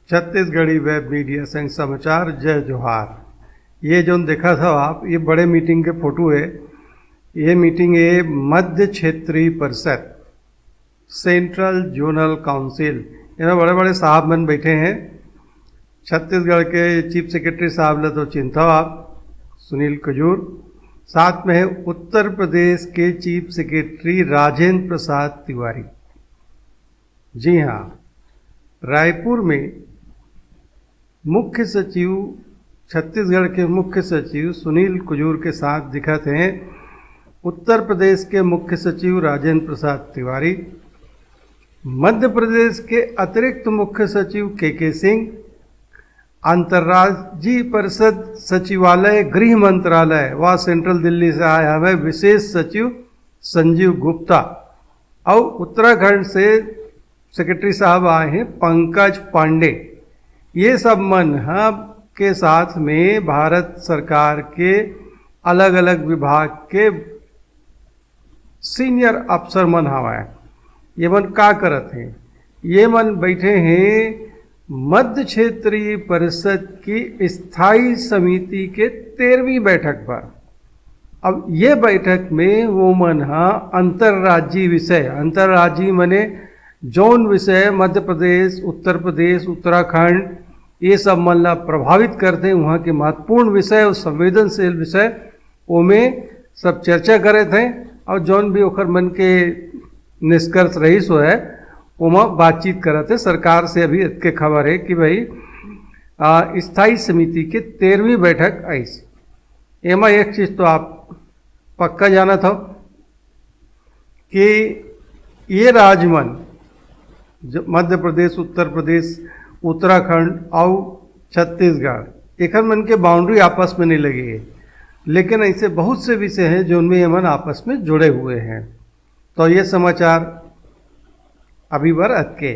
Chhattisgarhi web media संघ समाचार जय जोहार। ये जो देखा था आप, ये बड़े मीटिंग के फोटो है। ये मीटिंग है मध्य क्षेत्रीय परिषद, सेंट्रल जोनल काउंसिल। इसमें बड़े बड़े साहब मन बैठे हैं। छत्तीसगढ़ के चीफ सेक्रेटरी साहब ने तो चिंता आप, सुनील कुजूर। साथ में है उत्तर प्रदेश के चीफ सेक्रेटरी राजेंद्र प्रसाद तिवारी। जी हाँ, रायपुर में मुख्य सचिव, छत्तीसगढ़ के मुख्य सचिव सुनील कुजूर के साथ दिखत हैं उत्तर प्रदेश के मुख्य सचिव राजेंद्र प्रसाद तिवारी, मध्य प्रदेश के अतिरिक्त मुख्य सचिव के सिंह, अंतर्राज्यीय परिषद सचिवालय गृह मंत्रालय व सेंट्रल दिल्ली से आया हमें विशेष सचिव संजीव गुप्ता, और उत्तराखंड से सेक्रेटरी साहब आए हैं पंकज पांडे। ये सब मन के साथ में भारत सरकार के अलग अलग विभाग के सीनियर अफसर मन हवा। ये मन का करत हैं? ये मन बैठे हैं मध्य क्षेत्रीय परिषद की स्थायी समिति के 13वीं बैठक पर। अब ये बैठक में वो मन अंतर्राज्यीय विषय, अंतर्राज्यीय मने जौन विषय मध्य प्रदेश, उत्तर प्रदेश, उत्तराखंड ये सब मन ला प्रभावित करते हैं, वहाँ के महत्वपूर्ण विषय और संवेदनशील विषय ओमें सब चर्चा करे थे। और जौन भी ओखर मन के निष्कर्ष रही सो है ओमा बातचीत करते। सरकार से अभी के खबर है कि भाई स्थायी समिति के 13वीं बैठक आई। एमा एक चीज़ तो आप पक्का जाना था कि ये राजमन मध्य प्रदेश, उत्तर प्रदेश, उत्तराखंड और छत्तीसगढ़ एक मन के बाउंड्री आपस में नहीं लगी है, लेकिन ऐसे बहुत से विषय हैं जो उनमें ये मन आपस में जुड़े हुए हैं। तो ये समाचार अभी बर अतके।